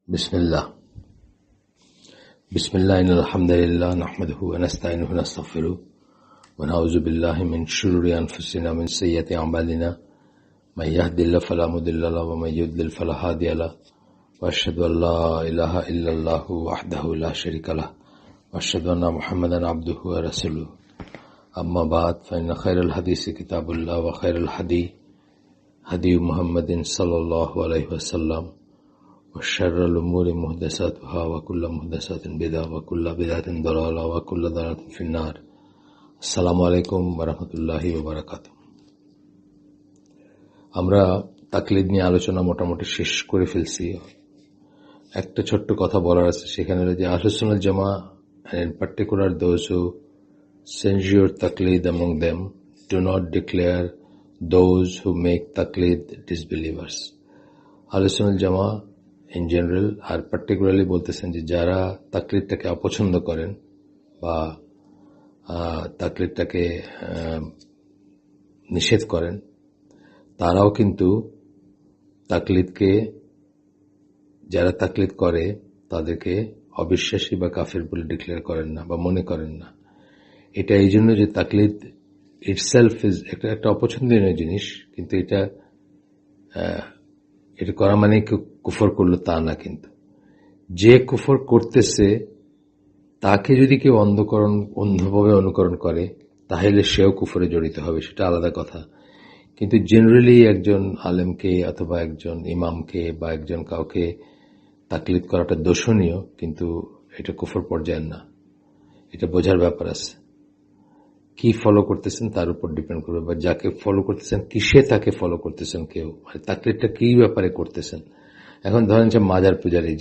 बिस्मिल्लाह बिस्मिल्लाह इन्नल हम्दुलिल्लाह नहमदुहु व नस्तईनुहु व नस्तगफिरुहु व नऊज़ु बिल्लाहि मिन शुरूरि अनफुसिना व मिन सय्यिआति अअमालिना मन यहदिल्लाहु फला मुदिल्ल लहु व मन युद्लिल फला हादिय लहु व अशहदु अन ला इलाहा इल्लल्लाहु वहदहु ला शरीका लहु व अशहदु अन्ना मुहम्मदन अब्दुहु व रसूलुहु अम्मा बाद फइन्न खैरल हदीसि किताबुल्लाह व खैरल हदी मुहम्मदिन सल्लल्लाहु अलैहि वसल्लम वशर्रुल उमूरि मुहदसातुहा व कुल्लु मुहदसातिन बिदअह व कुल्लु बिदअतिन दलाला व कुल्लु दलालातिन फिन्नार। अस्सलामु आलाइकुम व राहमातुल्लाहि व बाराकातुहू। আমরা তাকলিদ নিয়ে আলোচনা মোটামুটি শেষ করে ফেলছি। একটা ছোট্ট কথা বলার আছে, সেখানে যে আহলুস সুন্নাহ জামা and in particular those who censure taklid among them do not declare those who make taklid disbelievers. আহলুস সুন্নাহ জামা in general আর particularly বলতেছেন যে যারা তাকলিদটাকে অপছন্দ করেন বা তাকলিদটাকে নিষেধ করেন, তারাও কিন্তু তাকলিদকে, যারা তাকলিদ করে তাদেরকে অবিশ্বাসী বা কাফির বলে ডিক্লেয়ার করেন না বা মনে করেন না। এটা এই জন্য যে তাকলিদ ইটসেলফ ইজ একটা অপছন্দনীয় জিনিস, কিন্তু এটা করা মানে কুফর করলো তা না। কিন্তু যে কুফর করতেছে তাকে যদি কেউ অন্ধভাবে অনুকরণ করে তাহলে সেও কুফরে জড়িত হবে, সেটা আলাদা কথা। কিন্তু জেনারেলি একজন আলেমকে অথবা একজন ইমামকে বা একজন কাউকে তাকলিদ করাটা দোষণীয়, কিন্তু এটা কুফর পর্যায়ের না। এটা বোঝার ব্যাপার আছে, কি ফলো করতেছেন তার উপর ডিপেন্ড করবে, বা যাকে ফলো করতেছেন কিসে তাকে ফলো করতেছেন, কেউ মানে তাকলিদটা কি ব্যাপারে করতেছেন। এখন ধরেন যে মাজার পূজারি,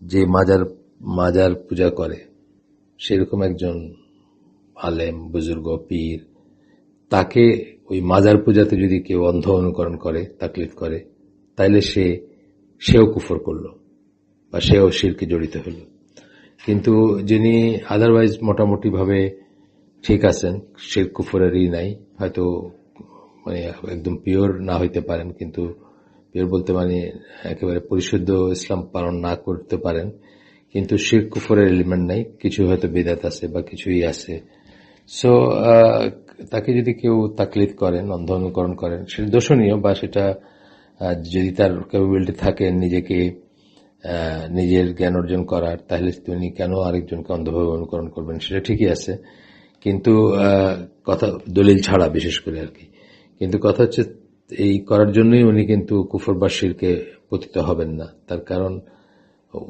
যে মাজার পূজা করে সেরকম একজন আলেম বুজুর্গ পীর, তাকে ওই মাজার পূজাতে যদি কেউ অন্ধ অনুকরণ করে তাকলিদ করে তাইলে সেও কুফর করলো বা সেও শিরকে জড়িত হলো। কিন্তু যিনি আদারওয়াইজ মোটামুটি ভাবে ঠিক আছেন, শিরক কুফরেরই নাই, হয়তো মানে একদম পিওর না হইতে পারেন, কিন্তু পিওর বলতে মানে একেবারে পরিশুদ্ধ ইসলাম পালন না করতে পারেন, কিন্তু শিরক কুফরের এলিমেন্ট নাই, কিছু হয়তো বিদআত আছে বা কিছুই আছে। সো তাকে যদি কেউ তাকলিদ করেন, অন্ধ অনুকরণ করেন, সেটা দোষণীয়, বা সেটা যদি তার ক্যাপাবিলিটি থাকে নিজের জ্ঞান অর্জন করার, তাহলে তিনি কেন আরেকজনকে অন্ধভাবে অনুকরণ করবেন, সেটা ঠিকই আছে। কিন্তু কথা দলিল ছাড়া বিশেষ করে আর কি। কিন্তু কথা হচ্ছে এই করার জন্যই উনি কিন্তু কুফর বা শিরকে পতিত হবেন না। তার কারণ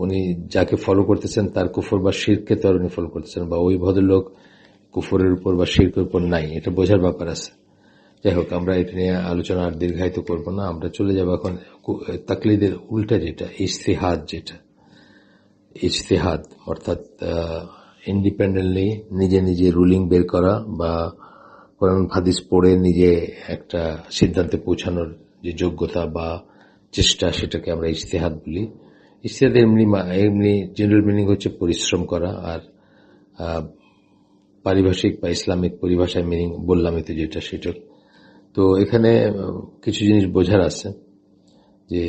উনি যাকে ফলো করতেছেন তার কুফর বা শিরকে তো উনি ফলো করতেছেন, বা ওই ভদ্রলোক কুফরের উপর বা শিরকের উপর নাই, এটা বোঝার ব্যাপার আছে। যাই হোক, আমরা এটা নিয়ে আলোচনা আর দীর্ঘায়িত করব না। আমরা চলে যাব এখন তাকলিদের উল্টা, যেটা ইজতিহাদ, অর্থাৎ ইন্ডিপেন্ডেন্টলি নিজে রুলিং বের করা বা কোরআন হাদিস পড়ে নিজে একটা সিদ্ধান্তে পৌঁছানোর যে যোগ্যতা বা চেষ্টা, সেটাকে আমরা ইজতিহাদ বলি। ইজতিহাদ এমনি জেনারেল মিনিং হচ্ছে পরিশ্রম করা, আর পারিভাষিক বা ইসলামিক পরিভাষায় মিনিং বললাম তো যেটা, সেটা। তো এখানে কিছু জিনিস বোঝার আছে, যে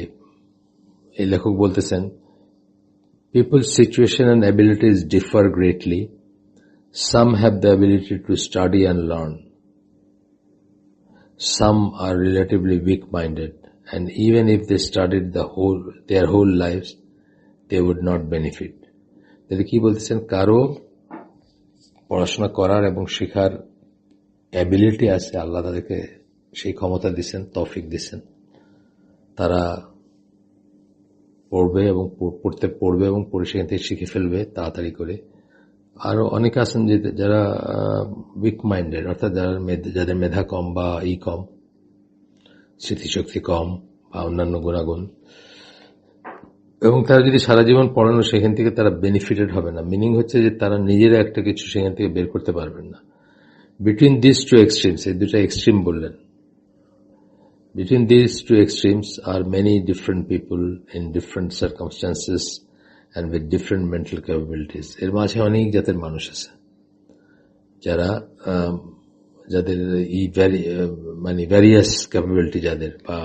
এই লেখক বলতেছেন people's situation and abilities differ greatly. Some have the ability to study and learn. Some are relatively weak-minded, and even if they studied their whole lives, they would not benefit. তাহলে কি বলতেছেন, কারো পড়াশোনা করার এবং শেখার অ্যাবিলিটি আছে, আল্লাহ তাদেরকে সেই ক্ষমতা দিচ্ছেন, তৌফিক দিচ্ছেন, তারা পড়বে এবং পড়ে সেখান থেকে শিখে ফেলবে তাড়াতাড়ি করে। আরো অনেকে আছেন যে যারা উইক মাইন্ডেড, অর্থাৎ যাদের মেধা কম বা কম, স্মৃতিশক্তি কম বা অন্যান্য গুণাগুণ, এবং তারা যদি সারা জীবন পড়ানো, সেখান থেকে তারা বেনিফিটেড হবে না। মিনিং হচ্ছে যে তারা নিজেরা একটা কিছু সেখান থেকে বের করতে পারবেন না। বিটুইন দিস টু এক্সট্রিমস, এই দুটা এক্সট্রিম বললেন, between these two extremes are many different people in different circumstances and with different mental capabilities. এর মাঝে অনেক জাতের মানুষ আছে যাদের মানে ভ্যারিয়াস ক্যাপাবিলিটি, যাদের বা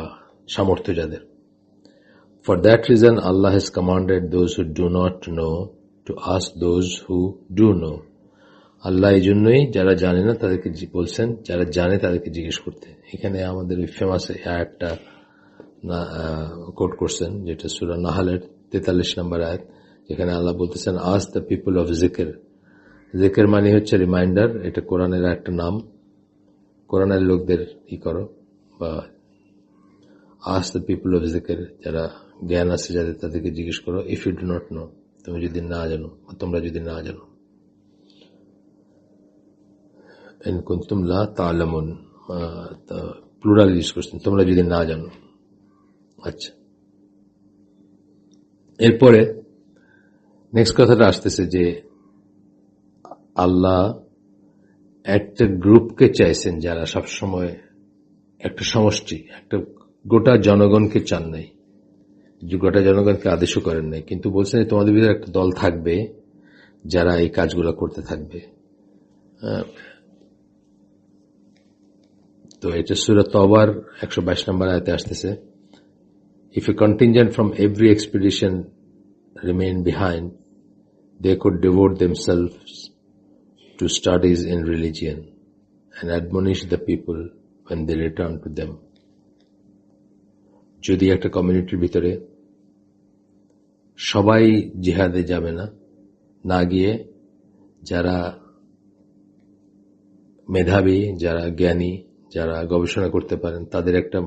সামর্থ্য যাদের। For that reason, Allah has commanded those who do not know to ask those who do know. আল্লাহ এই জন্যই যারা জানে না তাদেরকে বলছেন, যারা জানে তাদেরকে জিজ্ঞেস করতে। এখানে আমাদের ফেমাস আয়াতটা কোট করছেন, যেটা সূরা নাহলের 43 নম্বর আয়াত, যেখানে আল্লাহ বলতেছেন আস্ক দ্য পিপল অফ জিকির। জিকির মানে হচ্ছে রিমাইন্ডার, এটা কোরআনের একটা নাম। কোরআনের লোকদের করো, বা আস্ক দ্য পিপল অফ জিকির, যারা জ্ঞান আছে যাদের, তাদেরকে জিজ্ঞেস করো। If you do not know, তুমি যদি না জানো, তোমরা যদি না জানো। ইন কুনতুম লা তা'লামুন, প্লুরাল ইউজ করছেন, তোমরা যদি না জানো। আচ্ছা, এরপরে নেক্সট কথাটা আসতেছে যে আল্লাহ একটা গ্রুপকে চাইছেন যারা সবসময় একটা সমষ্টি, একটা গোটা জনগণকে চান নাই, গোটা জনগণকে আদেশও করেন নাই, কিন্তু বলছেন তোমাদের ভিতরে একটা দল থাকবে যারা এই কাজগুলো করতে থাকবে। তো এটা সূরা তওবার 122 নম্বর আয়াতে আসতেছে, if a contingent from every expedition remain behind, they could devote themselves to studies in religion and admonish the people when they return to them. যদি একটা কমিউনিটির ভিতরে সবাই জিহাদে যাবে না, না গিয়ে যারা মেধাবী, যারা জ্ঞানী, যারা গবেষণা করতে পারেন, তাদের একটা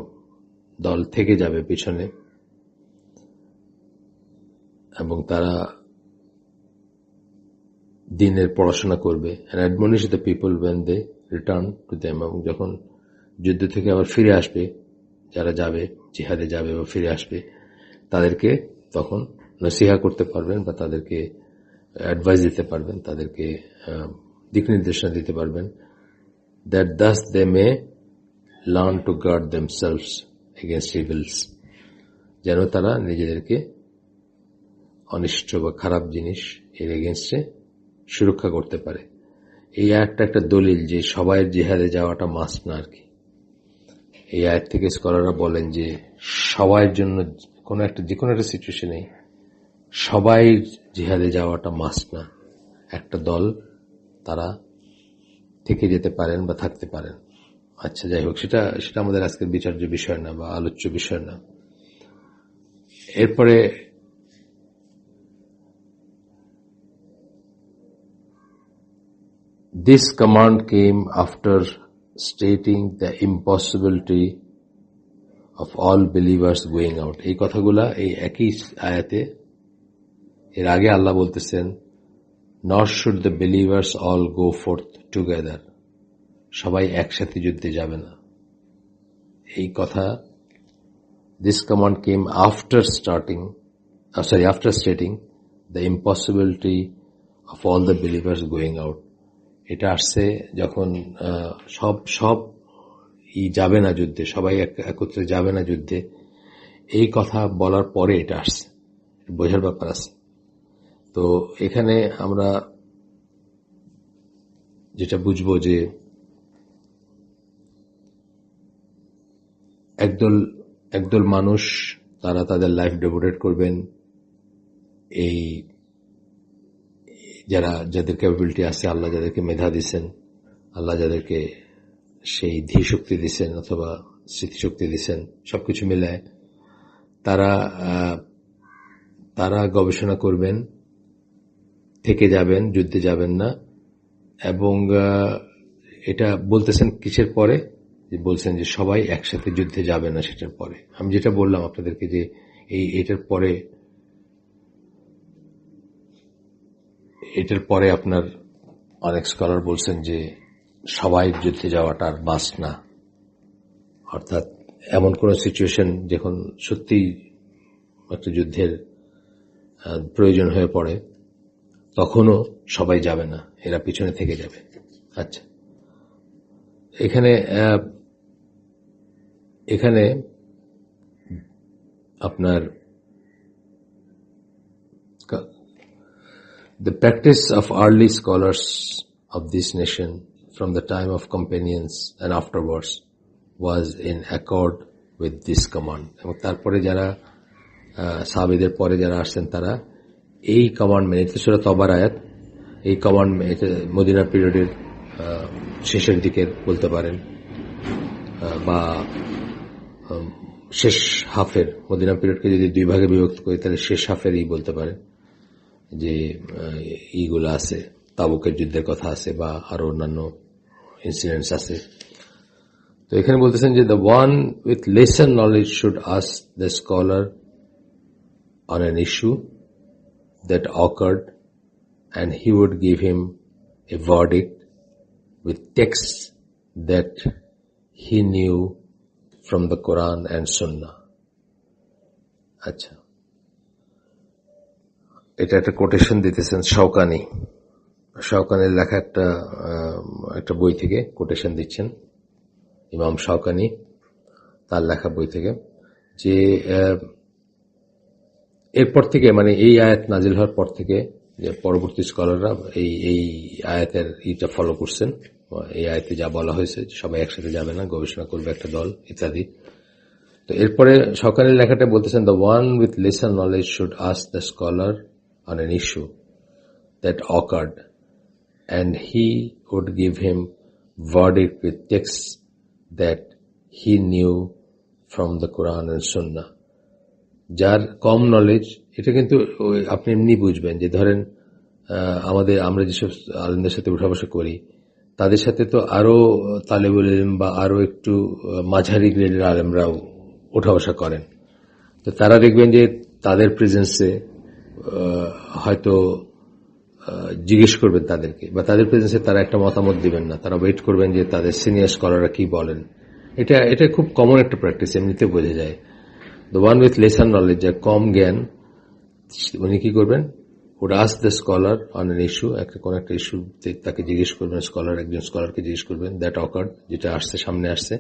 দল থেকে যাবে পিছনে, এবং তারা দিনের পড়াশোনা করবে। and admonish the people when they return to them, এবং যখন যুদ্ধ থেকে আবার ফিরে আসবে, যারা যাবে জিহাদে যাবে বা ফিরে আসবে, তাদেরকে তখন নসিহা করতে পারবেন বা তাদেরকে অ্যাডভাইস দিতে পারবেন, তাদেরকে দিক নির্দেশনা দিতে পারবেন। that thus they may learn to guard themselves against evils, যেন তারা নিজেদেরকে অনিষ্ট বা খারাপ জিনিস এর এগেনস্টে সুরক্ষা করতে পারে। এই আয়াতটা একটা দলিল যে সবাই জিহাদে যাওয়াটা মাস্ট না আর কি। এই আয়াত থেকে স্কলাররা বলেন যে সবার জন্য যে কোনো একটা সিচুয়েশনে সবাই জিহাদে যাওয়াটা মাস্ট না। একটা দল তারা থেকে যেতে পারেন বা থাকতে পারেন। আচ্ছা, যাই হোক, সেটা আমাদের আজকের বিচার্য বিষয় না বা আলোচ্য বিষয় না। এরপরে this command came after stating the impossibility of all believers going out. এই কথাগুলা এই একই আয়াতে এর আগে আল্লাহ বলতেছেন nor should the believers all go forth together, সবাই একসাথে যুদ্ধে যাবে না। এই কথা this command came after stating the impossibility of all the believers going out. এটা আসছে যখন সব যাবে না যুদ্ধে, সবাই একত্রে যাবে না যুদ্ধে, এই কথা বলার পরে এটা আসছে, বোঝার ব্যাপার আছে। তো এখানে আমরা যেটা বুঝবো যে একদল মানুষ তারা তাদের লাইফ ডেভোটেড করবেন এই যাদের ক্যাপাবিলিটি আছে, আল্লাহ যাদেরকে মেধা দিচ্ছেন, আল্লাহ যাদেরকে সেই ধী শক্তি দিচ্ছেন অথবা স্মৃতিশক্তি দিচ্ছেন, সবকিছু মিলায় তারা গবেষণা করবেন, থেকে যাবেন, যুদ্ধে যাবেন না। এবং এটা বলতেছেন কিসের পরে? বলছেন যে সবাই একসাথে যুদ্ধে যাবে না সেটার পরে। আমি যেটা বললাম আপনাদেরকে যে এটার পরে আপনার অনেক স্কলার বলছেন যে সবাই যুদ্ধে যাওয়াটা আর মাস্ট না, অর্থাৎ এমন কোন সিচুয়েশন যখন সত্যি একটা যুদ্ধের প্রয়োজন হয়ে পড়ে তখনও সবাই যাবে না, এরা পিছনে থেকে যাবে। আচ্ছা, এখানে আপনার the practice of early scholars of this nation from the time of companions and afterwards was in accord with this command. এবং তারপরে যারা সাহাবীদের পরে যারা আসছেন তারা এই কমান্ড মেনে, সূরা তবার আয়াত, এই কমান্ড মদিনা পিরিয়ডের শেষের দিকের বলতে পারেন, বা শেষ হাফের, মদিনা পিরিয়ডকে যদি দুই ভাগে বিভক্ত করি তাহলে শেষ হাফেরই বলতে পারে, যে এইগুলো আছে, তাবুকের যুদ্ধের কথা আছে বা আরো অন্যান্য ইনসিডেন্টস আছে। তো এখানে বলতেছেন যে the one with lesser knowledge should ask the scholar on an issue that occurred and he would give him a verdict with texts that he knew from the Quran and Sunnah. আচ্ছা, এটা একটা quotation দিতেছেন শাওকানির লেখা একটা বই থেকে quotation দিচ্ছেন, ইমাম শাওকানি তার লেখা বই থেকে, যে এরপর থেকে মানে এই আয়াত নাজিল হওয়ার পর থেকে যে পরবর্তী স্কলাররা এই আয়াতের ইটা ফলো করছেন, এই আয়াতে যা বলা হয়েছে সবাই একসাথে যাবে না, গবেষণা করবে একটা দল ইত্যাদি। তো এরপরে সকালের লেখাটা বলতেছেন the one with lesser knowledge should ask the scholar on an issue that occurred and he would give him verdict with texts that he knew from the Quran and Sunnah. যার কম নলেজ, এটা কিন্তু আপনি এমনি বুঝবেন যে ধরেন আমরা যেসব আলেমদের সাথে উঠা বসা করি তাদের সাথে তো আরো তালেবুল ইলম বা আরো একটু মাঝারি গ্রেডের আলেমরাও উঠা বসা করেন। তো তারা দেখবেন যে তাদের প্রেজেন্সে হয়তো জিজ্ঞেস করবেন তাদেরকে, বা তাদের প্রেজেন্সে তারা একটা মতামত দিবেন না, তারা ওয়েট করবেন যে তাদের সিনিয়র স্কলাররা কি বলেন। এটা খুব কমন একটা প্র্যাকটিস, এমনিতে বোঝা যায়। The one with lesser knowledge, যার কম জ্ঞান, উনি কি করবেন, would ask the scholar on an issue, কোন একটা ইস্যু তাকে জিজ্ঞেস করবেন, একজন স্কলারকে জিজ্ঞেস করবেন, that occurred, যেটা আসছে, সামনে আসছে,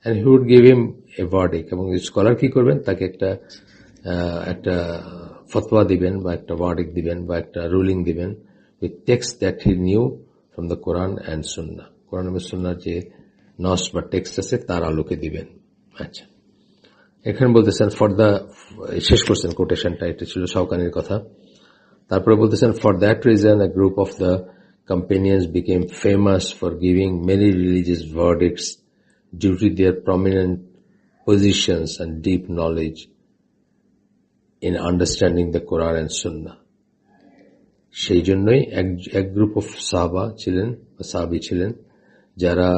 and he would give him a verdict, এবং স্কলার কি করবেন, তাকে একটা ফতোয়া দিবেন বা একটা ভার্ডিক্ট দিবেন বা একটা রুলিং দিবেন with text that he knew from the Quran and Sunnah, কোরআন এবং সুন্নাহর যে নস বা টেক্সট আছে তার আলোকে দিবেন। আচ্ছা, এখানে বলতেছেন শেষ করছেন কোটেশনটা, এটা ছিল শাওকানির কথা। তারপরে বলতেছেন for that reason a group of the companions became famous for giving many religious verdicts due to their prominent positions and deep knowledge in understanding the Quran and Sunnah. সেই জন্যই এক গ্রুপ অফ সাহাবী ছিলেন যারা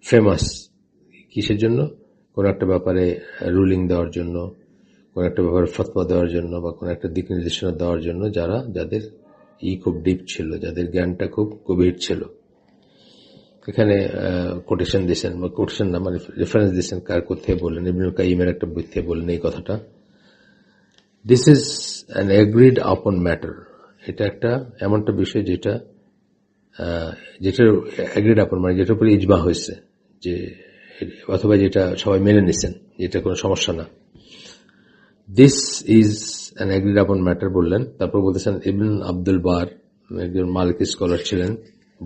famous, কিসের জন্য, কোন একটা ব্যাপারে রুলিং দেওয়ার জন্য, কোন একটা ব্যাপারে ফতোয়া দেওয়ার জন্য বা কোন একটা দিক নির্দেশনা দেওয়ার জন্য, যাদের খুব ডিপ ছিল, যাদের জ্ঞানটা খুব গভীর ছিল। এখানে কোটেশন দিয়েছেন, বা কোটেশন না মানে রেফারেন্স দিয়েছেন, কার কোথায় বললেন, ইবনুল কাইয়িমের একটা বই থেকে বললেন এই কথাটা। দিস ইজ অ্যান এগ্রিড আপন ম্যাটার, এটা একটা এমনটা বিষয় যেটা এগ্রিড আপন মানে যেটার উপরে ইজমা হয়েছে, যে অথবা যেটা সবাই মেনে নিছেন, যেটা কোনো সমস্যা না। দিস ইজ অ্যান এগ্রিড আপন ম্যাটার বললেন। তারপর বলতেছেন ইবন আব্দুল বার, একজন মালিকি স্কলার ছিলেন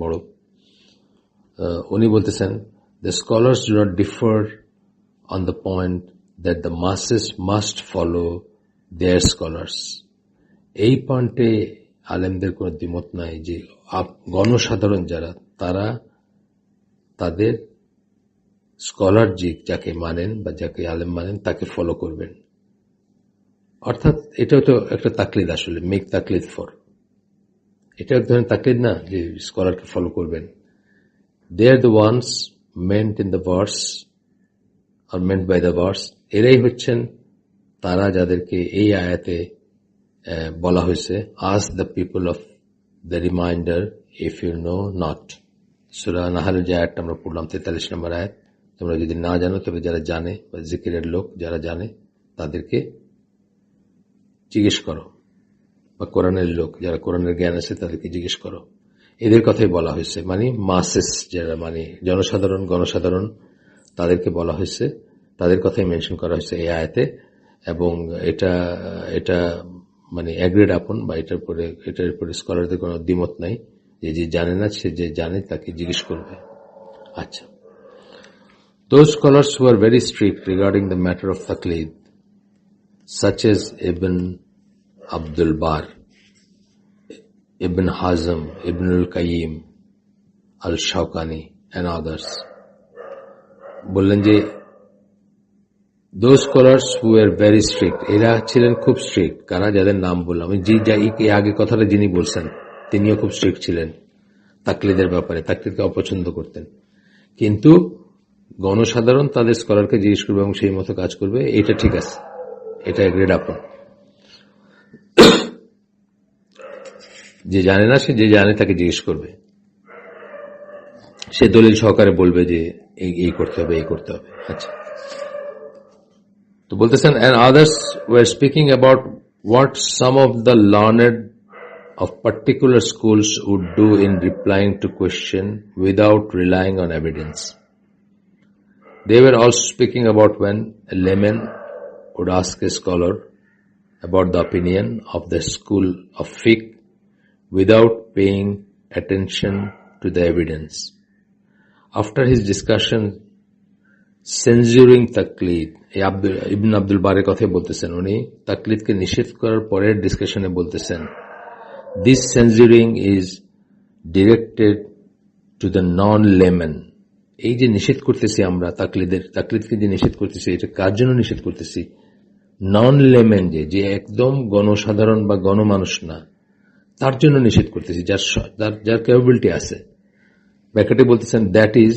বড়, উনি বলতেছেন the scholars do not differ on the point that the মাসেস must follow there scholars. এই পয়েন্টে আলেমদের কোনো দ্বিমত নাই যে গণসাধারণ যারা, তারা তাদের স্কলার যাকে মানেন বা যাকে আলেম মানেন তাকে ফলো করবেন। অর্থাৎ এটাও তো একটা তাকলিদ, আসলে মেক তাকলিদ ফর, এটা এক ধরনের তাকলিদ না যে স্কলারকে ফলো করবেন। They are the ones meant in the verse or meant by the verse, এরাই হচ্ছেন তারা যাদেরকে এই আয়াতে বলা হয়েছে ask the people of the reminder if you know not. সূরা নাহলের যে আয়াতটা আমরা পড়লাম 43 নম্বর আয়াত, তোমরা যদি না জানো তবে যারা জানে বা জিকিরের লোক যারা জানে তাদেরকে জিজ্ঞেস করো, বা কোরআনের লোক যারা কোরআনের জ্ঞান আছে তাদেরকে জিজ্ঞেস করো। এদের কথাই বলা হয়েছে, মানে মাসেস যারা, মানে গণসাধারণ তাদেরকে বলা হয়েছে, তাদের কথাই মেনশন করা হয়েছে এই আয়াতে। এবং এটা মানে এগ্রিড আপন, বা এটার উপরে স্কলারদের কোনো দ্বিমত নাই, যে জানে না সে যে জানে তাকে জিজ্ঞেস করবে। আচ্ছা, those scholars who are very strict regarding the matter of taqlid such as Ibn Abdul Bar, Ibn Hazm, Ibn al-Qayyim, al-Shawkani and others. বললেন যে those scholars who were very strict, এরা ছিলেন খুব স্ট্রিক্ট। কারা? যাদের নাম বললাম। এই আগে কথাটা যিনি বলছেন তিনিও খুব স্ট্রিক্ট ছিলেন তাকলিদের ব্যাপারে, তাকলিদকে অপছন্দ করতেন। কিন্তু গণসাধারণ তাদের স্কলারকে জিজ্ঞেস করবে এবং সেই মতো কাজ করবে, এটা ঠিক আছে, এটা এগ্রেড আপন। যে জানে না সে যে জানে তাকে জিজ্ঞেস করবে, সে দলিল সহকারে বলবে যে এই করতে হবে, এই করতে হবে। আচ্ছা, তো বলতেছেন and others were speaking about what some of the learned of particular schools would do in replying to question without relying on evidence. They were also speaking about when a layman would ask a scholar about the opinion of the school of fiqh without paying attention to the evidence. After his discussion censoring taklid, ibn Abdul বারের কথাই বলতেছেন, উনি তাকলিদকে নিষেধ করার পরের ডিসকাশনে বলতেছেন, this censoring is directed to the non-layman. এই যে নিষেধ করতেছি আমরা তাকলিদকে যে নিষেধ করতেছি, এটা কার জন্য নিষেধ করতেছি? নন লেমেন, যে একদম গণসাধারণ বা গণমানুষ না, তার জন্য নিষেধ করতেছি, যার ক্যাপাবিলিটি আছে। ব্যাখ্যাটি বলতেছেন that is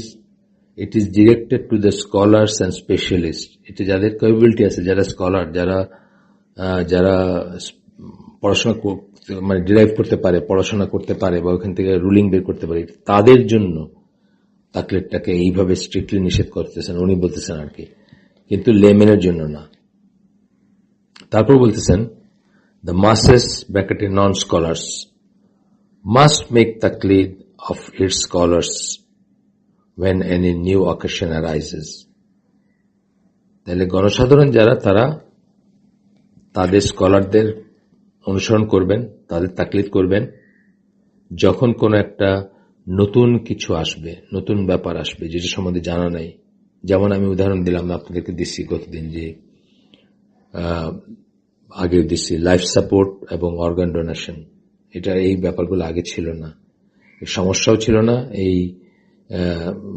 it is directed to the scholars and specialist. এটা যাদের ক্যাপাবিলিটি আছে, যারা স্কলার, যারা পড়াশোনা মানে ডিরাইভ করতে পারে, পড়াশোনা করতে পারে বা ওখান থেকে রুলিং বের করতে পারে, তাদের জন্য তাকলিদটাকে এইভাবে স্ট্রিক্টলি নিষেধ করতেছেন উনি বলতেছেন আর কি, কিন্তু লেমেনের জন্য না। তারপর বলতেছেন the masses bracketed non-scholars must make taklid of its scholars when any new occasion arises. তাহলে গণসাধারণ যারা, তারা তাদের স্কলারদের অনুসরণ করবেন, তাদের তাকলিদ করবেন যখন কোনো একটা নতুন কিছু আসবে, নতুন ব্যাপার আসবে যেটা সম্বন্ধে জানা নাই। যেমন আমি উদাহরণ দিলাম, আপনাদেরকে দিচ্ছি গতদিন, যে আগে দিচ্ছি লাইফ সাপোর্ট এবং অর্গান ডোনেশন, এটা এই ব্যাপারগুলো আগে ছিল না, সমস্যাও ছিল না, এই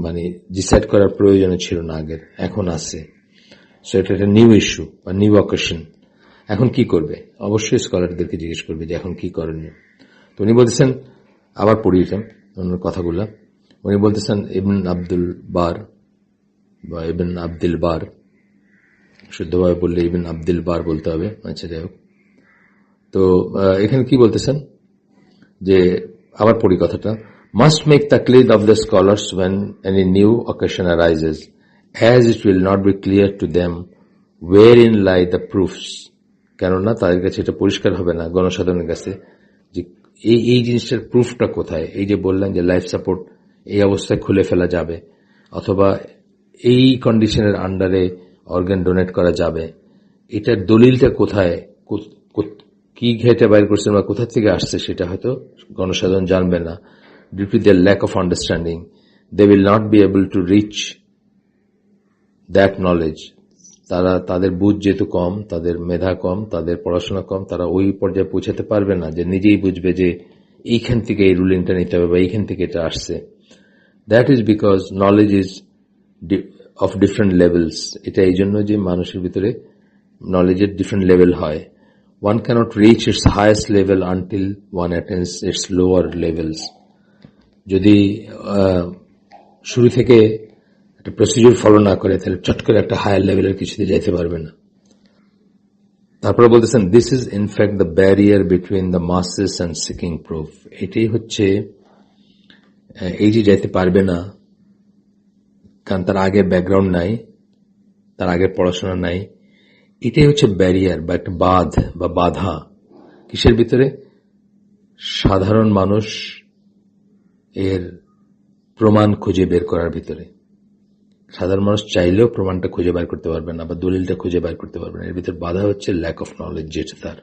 মানে ডিসাইড করার প্রয়োজন ছিল না আগের, এখন আছে। সো এটা একটা নিউ ইস্যু বা নিউ অকেশন। এখন কি করবে? অবশ্যই স্কলারদেরকে জিজ্ঞেস করবে যে এখন কি করণীয়। তো উনি বলতেছেন, আবার পড়িয়েছেন ওনার কথাগুলা, উনি বলতেছেন ইবন আব্দুল বার বা ইবন আব্দুল বার, শুদ্ধভাবে বললে ইবন আব্দুল বার বলতে হবে। আচ্ছা, যাই হোক। তো এখানে কি বলতেছেন যে, আবার পড়ি কথাটা, must make taklid of the scholars when any new occasion arises, as it will not be clear to them wherein lie the proofs. কেননা তাদের কাছে এটা পরিষ্কার হবে না, গণসাধারণের কাছে, যে এই জিনিসটার প্রুফটা কোথায়। এই যে বললেন যে লাইফ সাপোর্ট এই অবস্থায় খুলে ফেলা যাবে, অথবা এই কন্ডিশনের আন্ডারে অর্গান ডোনেট করা যাবে, এটার দলিলটা কোথায়, কি ঘেটে বাইর করছেন বা কোথা থেকে আসছে, সেটা হয়তো গণসাধারণ জানবে না। Due to their lack of understanding, they will not be able to reach that knowledge. তাদের বুঝ যেহেতু কম, তাদের মেধা কম, তাদের পড়াশোনা কম, তারা ওই পর্যায়ে পৌঁছাতে পারবে না যে নিজেই বুঝবে যে এইখান থেকে এই রুলিংটা নিতে হবে বা এইখান থেকে এটা আসছে। That is because knowledge is of different levels. এটা এই জন্য যে মানুষের ভিতরে নলেজের ডিফারেন্ট লেভেল হয়। One cannot reach its highest level until one attains its lower levels. যদি শুরু থেকে একটা প্রসিডিউর ফলো না করে, তাহলে চট করে একটা হায়ার লেভেলের কিছুতে যাইতে পারবে না। তারপরে বলতেছেন, this is in fact the barrier between the মাসেস and seeking proof. এটাই হচ্ছে এই যে যাইতে পারবে না, কারণ তার আগের ব্যাকগ্রাউন্ড নাই, তার আগের পড়াশোনা নাই, এটাই হচ্ছে ব্যারিয়ার বা একটা বাধা। কিসের ভিতরে? সাধারণ মানুষ এর প্রমাণ খুঁজে বের করার ভিতরে। সাধারণ মানুষ চাইলেও প্রমাণটা খুঁজে বের করতে পারবে না বা দলিলটা খুঁজে বের করতে পারবে না। এর ভিতরে বাধা হচ্ছে ল্যাক অফ নলেজ, যেটা তার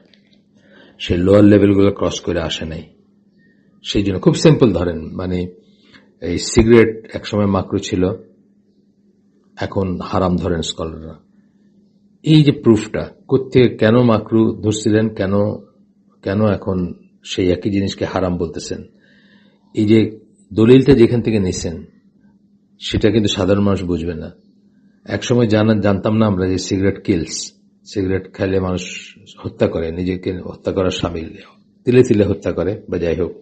সে লোয়ার লেভেলগুলো ক্রস করে আসে নাই। সেই জন্য খুব সিম্পল ধরেন, মানে এই সিগারেট একসময় মাকরু ছিল, এখন হারাম ধরেন স্কলাররা। এই যে প্রুফটা কোত্থেকে, কেন মাকরু ধরছিলেন, কেন কেন এখন সেই একই জিনিসকে হারাম বলতেছেন, এই যে দলিলটা যেখান থেকে নিছেন সেটা কিন্তু সাধারণ মানুষ বুঝবে না। একসময় জানতাম না আমরা যে সিগারেট কিলস, সিগারেট খেলে মানুষ হত্যা করে, নিজেকে হত্যা করার সামিল, তিলে তিলে হত্যা করে বা যাই হোক,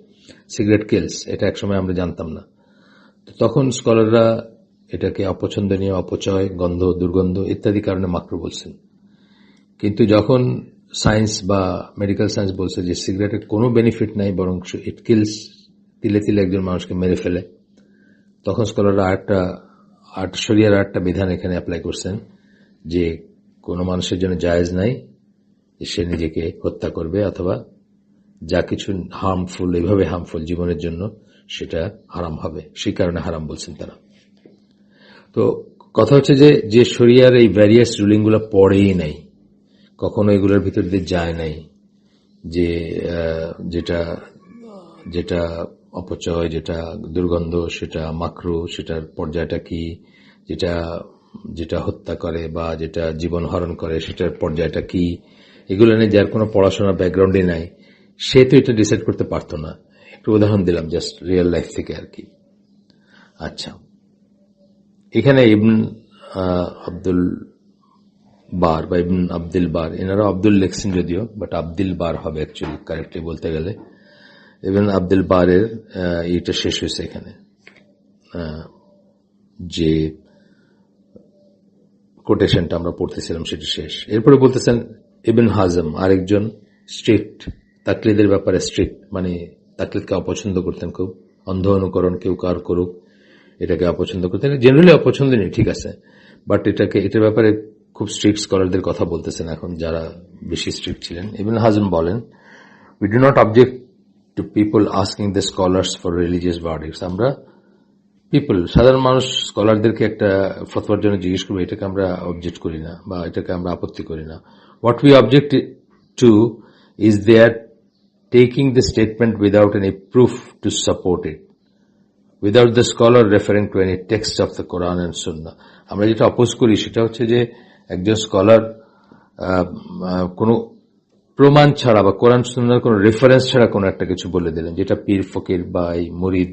সিগারেট কিলস, এটা একসময় আমরা জানতাম না। তো তখন স্কলাররা এটাকে অপছন্দনীয়, অপচয়, গন্ধ, দুর্গন্ধ ইত্যাদি কারণে মাকরু বলছেন। কিন্তু যখন সায়েন্স বা মেডিকেল সায়েন্স বলছে যে সিগারেটের কোনো বেনিফিট নাই, বরং ইট কিলস, তিলে তিলে একজন মানুষকে মেরে ফেলে, তখন স্কলাররা শরিয়ার আরেকটা বিধান এখানে অ্যাপ্লাই করছেন যে কোনো মানুষের জন্য জায়েজ নাই যে সে নিজেকে হত্যা করবে অথবা যা কিছু হার্মফুল, এইভাবে হার্মফুল জীবনের জন্য, সেটা হারাম হবে, সেই কারণে হারাম বলছেন তারা। তো কথা হচ্ছে যে শরিয়ার এই ভ্যারিয়াস রুলিংগুলো পড়েই নাই, কখনো এগুলোর ভিতর দিয়ে যায় নাই, যে যেটা যেটা অপচয়, যেটা দুর্গন্ধ, সেটা মাকরু, সেটার পর্যায়টা কি, যেটা যেটা হত্যা করে বা যেটা জীবন হরণ করে সেটার পর্যায়টা কি, এগুলো নিয়ে যার কোনো পড়াশোনার ব্যাকগ্রাউন্ডে নাই, সে তো এটা ডিসাইড করতে পারতো না। একটু উদাহরণ দিলাম জাস্ট রিয়েল লাইফ থেকে আর কি। আচ্ছা, এখানে ইবন আব্দুল বার বা ইবন আব্দুল বার, এনারা আব্দুল লেখছেন যদিও, বাট আব্দুল বার হবে অ্যাকচুয়ালি, কারেক্টলি বলতে গেলে। ইবন আব্দুল বারের এটা শেষ হয়েছে এখানে, যে কোটেশনটা আমরা পড়তেছিলাম সেটা শেষ। এরপরে বলতেছেন ইবন হাজম আরেকজন স্ট্রিক্ট, তাকলিদের ব্যাপারে স্ট্রিক্ট, মানে তাকলিদকে অপছন্দ করতেন খুব, অন্ধ অনুকরণ কেউ কার করুক এটাকে অপছন্দ করতেন, জেনারেলি অপছন্দ নেই, ঠিক আছে, বাট এটার ব্যাপারে খুব স্ট্রিক্ট স্কলারদের কথা বলতেছেন এখন, যারা বেশি স্ট্রিক্ট ছিলেন। ইবন হাজম বলেন, we do not object to people asking the scholars for religious verdicts. আমরা সাধারণ মানুষ স্কলারদেরকে একটা ফতোয়ার জন্য জিজ্ঞেস করবো, এটাকে আমরা অবজেক্ট করি না বা এটাকে আমরা আপত্তি করি না। What we object to is their taking the statement without any proof to support it, without the scholar referring to any text of the Quran and Sunnah. আমরা যেটা অপোজ করি সেটা হচ্ছে যে একজন স্কলার কোনো প্রমাণ ছাড়া বা কোরআন সুন্নাহর কোনো রেফারেন্স ছাড়া কোনো একটা কিছু বলে দিলেন, যেটা পীর ফকির বা এই মুরিদ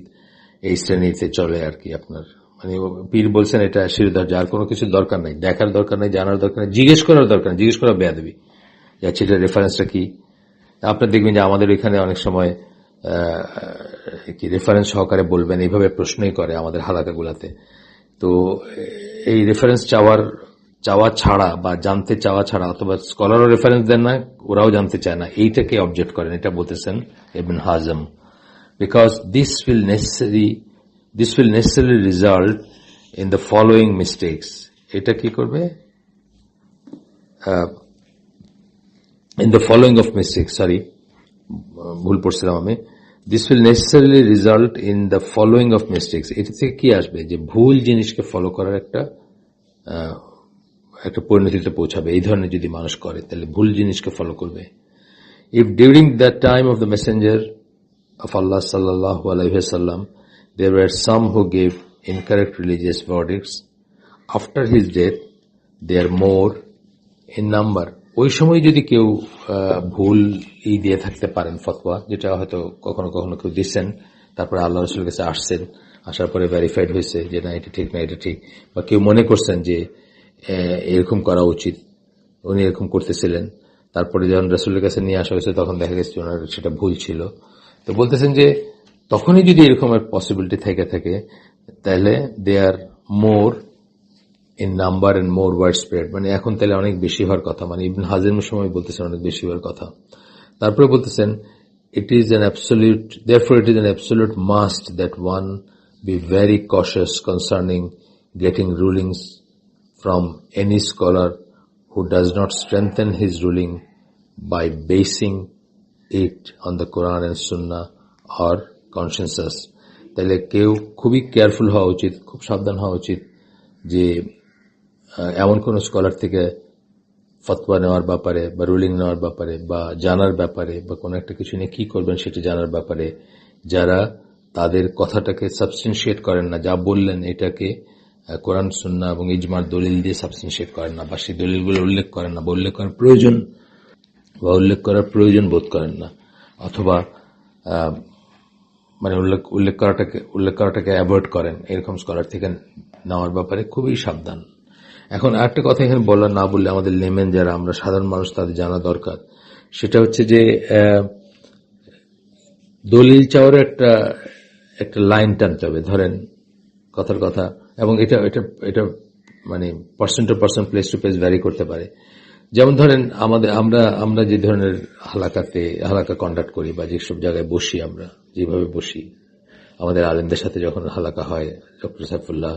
এই শ্রেণীতে চলে আর কি। আপনার মানে পীর বলছেন এটা শিরদার, যার কোনো কিছু দরকার নাই, দেখার দরকার নাই, জানার দরকার নেই, জিজ্ঞেস করার দরকার নেই, জিজ্ঞেস করা বেয়াদবি, যাচ্ছে এটা রেফারেন্সটা কি। আপনার দেখবেন যে আমাদের এখানে অনেক সময় কি রেফারেন্স সহকারে বলবেন, এইভাবে প্রশ্নই করে আমাদের হালাকাগুলাতে। তো এই রেফারেন্স চাওয়া ছাড়া বা জানতে চাওয়া ছাড়া, অথবা স্কলারও রেফারেন্স দেন না, ওরাও জানতে চায় না, এইটাকে অবজেক্ট করেন, এটা বলতেছেন Ibn Hazm. Because this will necessarily result in the following mistakes. এটা কি করবে, in the following of mistakes, sorry ভুল পড়ছিলাম আমি, this will necessarily result in the following of mistakes. এটা থেকে কি আসবে, যে ভুল জিনিসকে ফলো করার একটা পরিণতিতে পৌঁছাবে। এই ধরনের যদি মানুষ করে তাহলে ভুল জিনিসকে ফলো করবে। If during that time of the messenger of Allah sallallahu alaihi wasallam there were some who gave incorrect religious verdicts, after his death they are more in number. ওই সময় যদি কেউ ভুল দিয়ে থাকতে পারেন ফতোয়া, যেটা হয়তো কখনো কখনো কেউ দিচ্ছেন, তারপরে আল্লাহ রাসূলের কাছে আসছেন, আসার পরে ভেরিফাইড হয়েছে যে না এটা ঠিক না এটা ঠিক, বা কেউ মনে করছেন যে এরকম করা উচিত, উনি এরকম করতেছিলেন, তারপরে যখন রাসূলের কাছে নিয়ে আসা হয়েছে তখন দেখা গেছে ওনার সেটা ভুল ছিল। তো বলতেছেন যে তখনই যদি এরকমের পসিবিলিটি থেকে থাকে তাহলে they are more in number and more wide spread, মানে এখন তাহলে অনেক বেশি হওয়ার কথা, মানে ইবন হাজমের সময় বলতেছেন অনেক বেশি হওয়ার কথা। তারপরে বলতেছেন therefore it is an absolute must that one be very cautious concerning getting rulings from any scholar who does not strengthen his ruling by basing it on the Quran and Sunnah or consensus. তাহলে কেউ খুবই careful হওয়া উচিত, খুব সাবধান হওয়া উচিত যে এমন কোন স্কলার থেকে ফতোয়া নেওয়ার ব্যাপারে বা রুলিং নেওয়ার ব্যাপারে বা জানার ব্যাপারে বা কোনো একটা কিছু নিয়ে কি করবেন সেটা জানার ব্যাপারে, যারা তাদের কথাটাকে সাবস্টেনশিয়েট করেন না, যা বললেন এটাকে কোরআন সুন্নাহ এবং ইজমার দলিল দিয়ে সাবস্টেন্সিয়েট করেন না, বা সেই দলিলগুলো উল্লেখ করেন না, বা উল্লেখ করার প্রয়োজন বোধ করেন না, অথবা মানে উল্লেখ করাটাকে অ্যাভয়েড করেন, এরকম স্কলার থেকে নেওয়ার ব্যাপারে খুবই সাবধান। এখন আরেকটা কথা এখানে না বললে আমাদের লেমেন যারা আমরা সাধারণ মানুষ তাদের জানা দরকার, সেটা হচ্ছে যে দলিল চাওয়ার একটা লাইন টানতে হবে। ধরেন কথার কথা, এবং এটা এটা এটা মানে person to person, place to place vary করতে পারে। যেমন ধরেন আমরা যে ধরনের হালাকা কন্ডাক্ট করি, বা যেসব জায়গায় বসি, আমরা যেভাবে বসি, আমাদের আলেমদের সাথে যখন হালাকা হয়, ডক্টর সাইফুল্লাহ,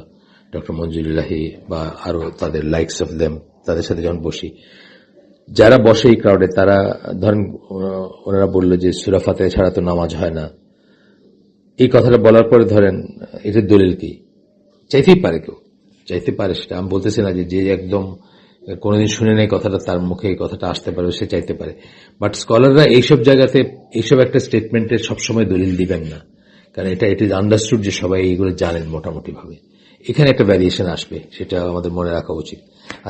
ডক্টর মঞ্জুরুল্লাহি, বা আরো তাদের লাইকস অফ দেম, তাদের সাথে যখন বসি, যারা বসে এই ক্রাউডে, তারা ধরেন ওনারা বললো যে সূরা ফাতিহা ছাড়া তো নামাজ হয় না, এই কথাটা বলার পরে ধরেন এটার দলিল কি? চাইতেই পারে, কেউ চাইতে পারে, সেটা আমি বলতেছি না যে একদম কোনোদিন শুনে নেই কথাটা, তার মুখে এই কথাটা আসতে পারে, সে চাইতে পারে। বাট স্কলাররা এইসব জায়গাতে এইসব একটা স্টেটমেন্টের সবসময় দলিল দিবেন না, কারণ এটা ইট ইজ আন্ডারস্টুড যে সবাই এইগুলো জানেন মোটামুটি ভাবে। এখানে একটা ভ্যারিয়েশন আসবে, সেটা আমাদের মনে রাখা উচিত।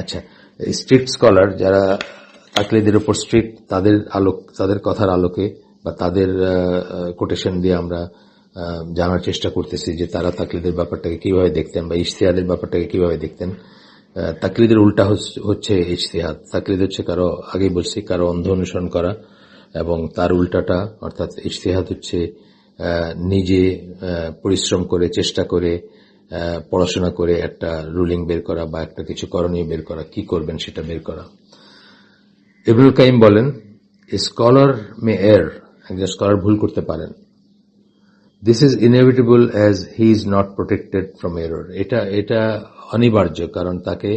আচ্ছা, স্ট্রিক্ট স্কলার যারা তাকলিদের উপর স্ট্রিক্ট, তাদের কথার আলোকে বা তাদের কোটেশন দিয়ে আমরা জানার চেষ্টা করতেছি যে তারা তাকলিদের ব্যাপারটাকে কিভাবে দেখতেন, বা ইজতিহাদের ব্যাপারটাকে কিভাবে দেখতেন। তাকলিদের উল্টা হচ্ছে ইজতিহাদ। তাকলিদ হচ্ছে আগেই বলছি, কারো অন্ধ অনুসরণ করা, এবং তার উল্টাটা অর্থাৎ ইজতিহাদ হচ্ছে নিজে পরিশ্রম করে, চেষ্টা করে, পড়াশোনা করে একটা রুলিং বের করা, বা একটা কিছু করণীয় বের করা, কি করবেন সেটা বের করা। ইবনুল কাইয়িম বলেন, স্কলার মে এর, একজন স্কলার ভুল করতে পারেন। This is inevitable as he is not protected from error. এটা অনিবার্য, কারণ তাকে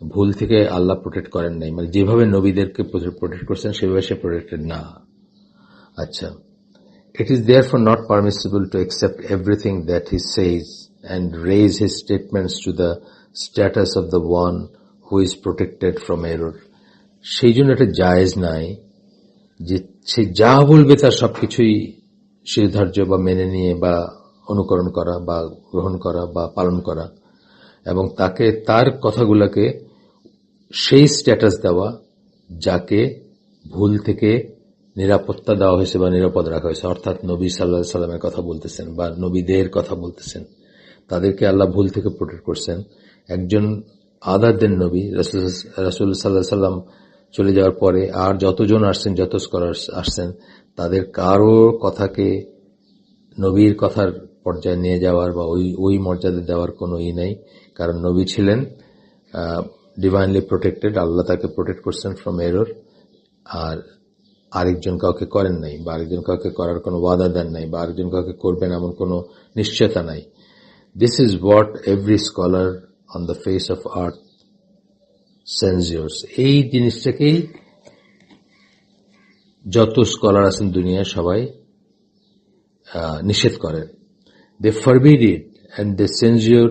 ভুল থেকে আল্লাহ প্রোটেক্ট করেন নাই, মানে যেভাবে নবীদেরকে প্রোটেক্ট করছেন সেভাবে সে প্রোটেক্টেড না। আচ্ছা, it is therefore not permissible to accept everything that he says and raise his statements to the status of the one who is protected from error. সেই জন্য এটা জায়েজ নাই যে সে যা বলবে তার সবকিছুই শিরধার্য বা মেনে নিয়ে বা অনুকরণ করা বা গ্রহণ করা বা পালন করা, এবং তাকে তার কথাগুলোকে সেই স্ট্যাটাস দেওয়া যাকে ভুল থেকে নিরাপত্তা দেওয়া হয়েছে বা নিরাপদ রাখা হয়েছে। অর্থাৎ নবী সাল্লাল্লাহু আলাইহি সাল্লামের কথা বলতেছেন বা নবীদের কথা বলতেছেন, তাদেরকে আল্লাহ ভুল থেকে প্রোটেক্ট করছেন। একজন আদার দেন নবী রাসূল সাল্লাল্লাহু আলাইহি সাল্লাম চলে যাওয়ার পরে আর যতজন আসছেন, যত স্কলার আসছেন, তাদের কারো কথাকে নবীর কথার পর্যায়ে নিয়ে যাওয়ার বা ওই মর্যাদা দেওয়ার কোনো নাই, কারণ নবী ছিলেন ডিভাইনলি প্রোটেক্টেড, আল্লাহ তাকে প্রোটেক্ট করছেন ফ্রম এরর, আর আরেকজন কাউকে করেন নাই, বা আরেকজন কাউকে করার কোনো ওয়াদা দেন নাই, বা আরেকজন কাউকে করবেন এমন কোনো নিশ্চয়তা নাই। This is what every scholar on the face of earth censures. এই জিনিসটাকেই যত স্কলার আছেন দুনিয়ায় সবাই নিষেধ করেন। They forbid it and they censure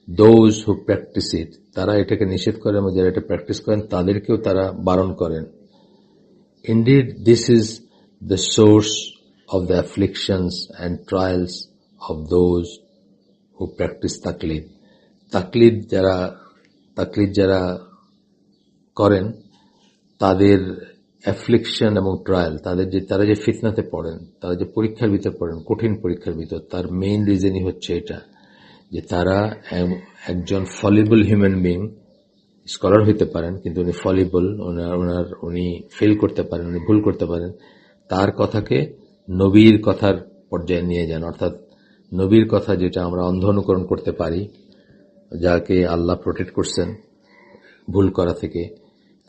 those who practise it. তারা এটাকে নিষেধ করেন এবং যারা এটা প্র্যাকটিস করেন তাদেরকেও তারা বারণ করেন। Indeed, this is the source of the afflictions and trials of those who practice taklid. তাকলিদ যারা করেন তাদের অ্যাফ্লিকশন এবং ট্রায়াল, তারা যে ফিতনাতে পড়েন, তারা যে পরীক্ষার ভিতর পড়েন, কঠিন পরীক্ষার ভিতর, তার মেইন রিজনই হচ্ছে এটা যে তারা একজন ফলিবল হিউম্যান বিং, স্কলার হইতে পারেন কিন্তু উনি ফলিবল, উনি ফেল করতে পারেন, উনি ভুল করতে পারেন। তার কথাকে নবীর কথার পর্যায়ে নিয়ে যান, অর্থাৎ নবীর কথা যেটা আমরা অন্ধ অনুকরণ করতে পারি, যাকে আল্লাহ প্রোটেক্ট করছেন ভুল করা থেকে,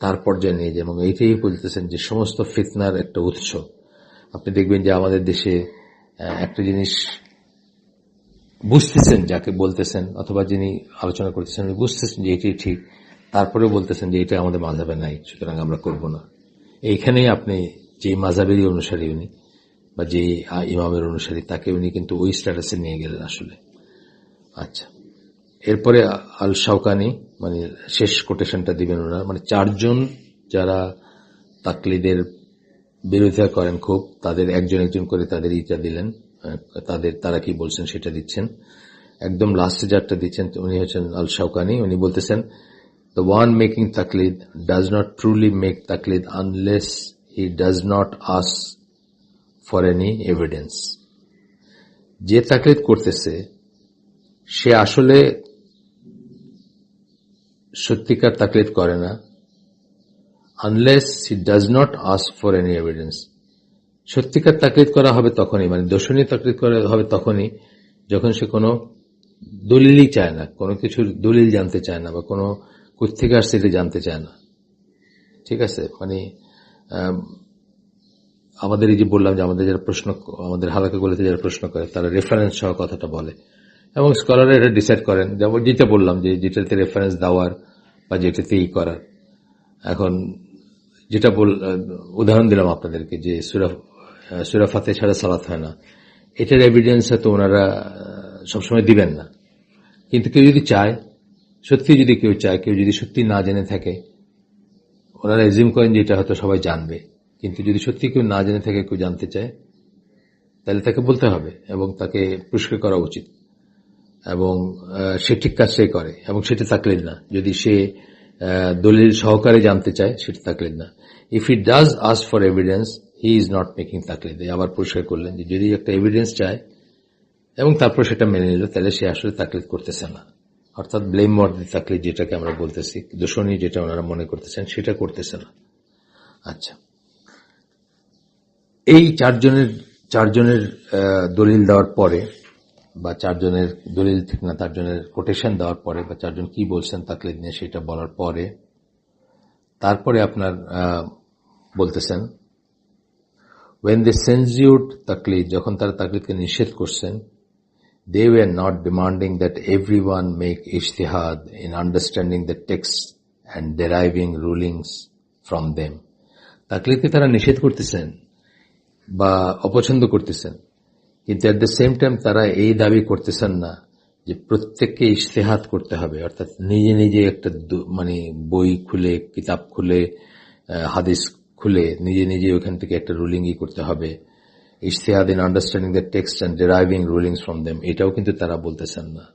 তার পর্যায়ে নিয়ে যান। এবং এইটাই বলতেছেন যে সমস্ত ফিতনার একটা উৎস। আপনি দেখবেন যে আমাদের দেশে একটা জিনিস বুঝতেছেন, যাকে বলতেছেন অথবা যিনি আলোচনা করতেছেন উনি বুঝতেছেন যে এটাই ঠিক, তারপরেও বলতেছেন যে এটা আমাদের মাযহাবে নাই, সুতরাং আমরা করব না। এইখানেই আপনি যে মাযহাবেরই অনুসারী উনি, বা যে ইমামের অনুসারী, তাকে উনি কিন্তু ওই স্ট্যাটাসে নিয়ে গেলেন আসলে। আচ্ছা, এরপরে আল শাওকানি মানে শেষ কোটেশনটা দিবেন ওনার, মানে চারজন যারা তাকলিদের বিরোধিতা করেন খুব, তাদের একজন একজন করে তাদের ইটা দিলেন, তারা কি বলছেন সেটা দিচ্ছেন। একদম লাস্টে যারটা দিচ্ছেন উনি হচ্ছেন আল শাওকানি। উনি বলতেছেন, the one making taqlid does not truly make taqlid unless he does not ask for any evidence. যে তাকলিদ করতেছে সে আসলে সত্যিকার তাকলিদ করে না, unless he does not ask for any evidence. সত্যিকার তাকলিদ করা হবে তখনই, মানে দর্শনীয় তাকলিদ করা হবে তখনই যখন সে কোনো দলিলই চায় না, কোনো কিছুর দলিল জানতে চায় না, বা কোনো কোত্থেকে আসছে এটা জানতে চায় না। ঠিক আছে, মানে আমাদের এই যে বললাম যে আমাদের যারা প্রশ্ন, আমাদের হালাকাগুলোতে যারা প্রশ্ন করে তারা রেফারেন্স সহ কথাটা বলে, এবং স্কলাররা এটা ডিসাইড করেন, যেমন যেটা বললাম যে যেটাতে রেফারেন্স দেওয়ার বা যেটাতে ই করার। এখন যেটা উদাহরণ দিলাম আপনাদেরকে যে সূরা ফাতিহা ছাড়া সালাত হয় না, এটার এভিডেন্স হয়তো ওনারা সবসময় দিবেন না, কিন্তু কেউ যদি চায়, সত্যি যদি কেউ চায়, কেউ যদি সত্যি না জেনে থাকে, ওনারা এজিউম করেন যে এটা হয়তো সবাই জানবে, কিন্তু যদি সত্যি কেউ না জেনে থাকে, কেউ জানতে চায়, তাহলে তাকে বলতে হবে এবং তাকে পুরস্কার করা উচিত, এবং সে ঠিক কাজটাই করে, এবং সেটা তাকলিদ না। যদি সে দলিল সহকারে জানতে চায়, সেটা তাকলিদ না। If he does ask for evidence, he is not making তাকলিদ। আবার পরিষ্কার করলেন যে যদি একটা এভিডেন্স চায় এবং তারপর সেটা মেনে নিল, তাহলে সে আসলে তাকলিদ করতেছে না, অর্থাৎ ব্লেম ওয়ার্দি তাকলিদ যেটাকে আমরা বলতেছি, দোষণী যেটা ওনারা মনে করতেছেন, সেটা করতেছে না। আচ্ছা, এই চারজনের দলিল দেওয়ার পরে, বা চারজনের দলিল ঠিক না, চারজনের কোটেশন দেওয়ার পরে, বা চারজন কি বলছেন তাকলিদ নিয়ে সেটা বলার পরে, তারপরে আপনার বলতেছেন when they censored তাকলিদ, যখন তারা তাকলিদকে নিষেধ করছেন, they were not demanding that everyone make ijtihad in understanding the text and deriving rulings from them. তাকলিদকে তারা নিষেধ করতেছেন বা অপছন্দ করতেছেন, কিন্তু এট দ্য সেম টাইম তারা এই দাবি করতেছেন না যে প্রত্যেককে ইজতিহাদ করতে হবে, অর্থাৎ নিজে নিজে একটা মানে বই খুলে, কিতাব খুলে, হাদিস খুলে নিজে নিজে ওখান থেকে একটা রুলিংই করতে হবে। ইজতিহাদ in understanding the text and deriving rulings from them, এটাও কিন্তু তারা বলতেছেন না।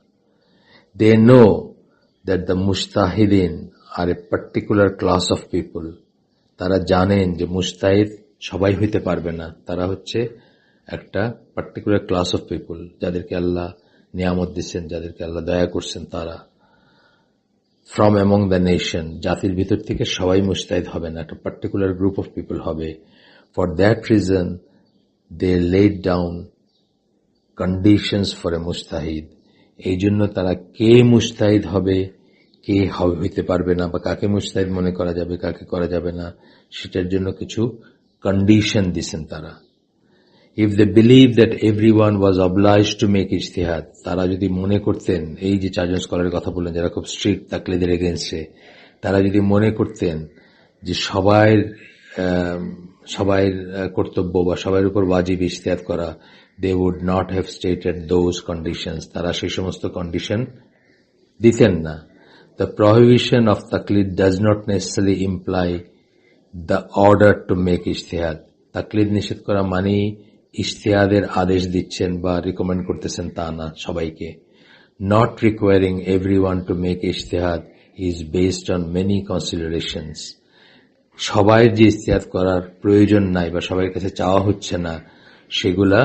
দে নো দ্যাট দ্য মুজতাহিদিন are a particular class of people, তারা জানেন যে মুজতাহিদ সবাই হইতে পারবে না, তারা হচ্ছে একটা পার্টিকুলার ক্লাস অফ পিপল, যাদেরকে আল্লাহ নিয়ামত দিচ্ছেন, যাদেরকে আল্লাহ দয়া করছেন, তারা ফ্রম অ্যামং দ্য নেশন, জাতির ভিতর থেকে সবাই মুজতাহিদ হবে না, একটা পার্টিকুলার গ্রুপ অফ পিপল হবে। For that reason they laid down conditions for a মুজতাহিদ, এই জন্য তারা কে মুজতাহিদ হবে, কে হইতে পারবে না, বা কাকে মুজতাহিদ মনে করা যাবে, কাকে করা যাবে না, সেটার জন্য কিছু কন্ডিশন দিচ্ছেন তারা। If they believe that everyone was obliged to make ijtihad, তারা যদি মনে করতেন, এই যে চারজন স্কলারের কথা বললেন যারা খুব স্ট্রিক্ট তাকলিদের এগেইনস্টে, তারা যদি মনে করতেন যে সবাই কর্তব্য বা সবার উপর ওয়াজিব ইজতিহাদ করা, they would not have stated those conditions, তারা সেই সমস্ত কন্ডিশন দিতেন না। The prohibition of taklid does not necessarily imply the order to make ijtihad. তাকলিদ নিষেধ করা মানে ইজতিহাদের আদেশ দিচ্ছেন বা রিকমেন্ড করতেছেন তা না সবাইকে। Not requiring everyone to make ijtihad is based on many considerations. সবাই যে ইজতিহাদ করার প্রয়োজন নাই বা সবার কাছে চাওয়া হচ্ছে না, সেগুলা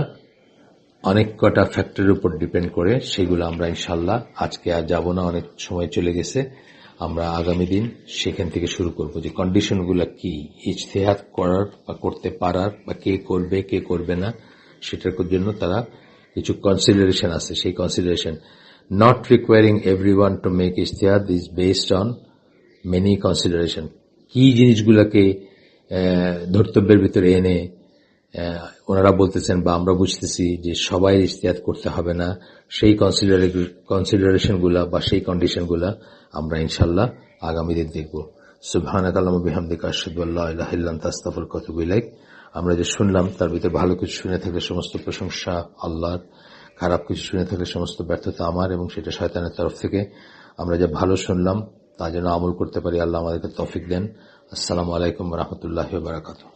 অনেক কটা ফ্যাক্টরের উপর ডিপেন্ড করে। সেগুলো আমরা ইনশাল্লাহ আজকে আর যাব না, অনেক সময় চলে গেছে, আমরা আগামী দিন সেখান থেকে শুরু করব যে কন্ডিশনগুলো কি ইজতিহাদ করার বা করতে পারার, বা কে করবে কে করবে না, সেটার জন্য তারা কিছু কনসিডারেশন আছে। সেই consideration, not requiring everyone to make ইজতিহাদ is based on many consideration. কি জিনিসগুলোকে ধর্তব্যের ভিতরে এনে ওনারা বলতেছেন বা আমরা বুঝতেছি যে সবাই ইজতিহাদ করতে হবে না, সেই কনসিডারেশনগুলা বা সেই কন্ডিশনগুলা আমরা ইনশাল্লাহ আগামী দিন দেখব। সুবহানাকাল্লাহুম্মা বিহামদিকা আশহাদু আল্লা ইলাহা ইল্লা আনতা আস্তাগফিরুকা ওয়া আতুবু ইলাইক। আমরা যে শুনলাম তার ভিতরে ভালো কিছু শুনে থাকলে সমস্ত প্রশংসা আল্লাহর, খারাপ কিছু শুনে থাকলে সমস্ত ব্যর্থতা আমার, এবং সেটা শয়তানের তরফ থেকে। আমরা যা ভালো শুনলাম তা যেন আমল করতে পারি, আল্লাহ আমাদেরকে তৌফিক দেন। আসসালামু আলাইকুম ওয়া রাহমাতুল্লাহি ওয়া বারাকাতুহু।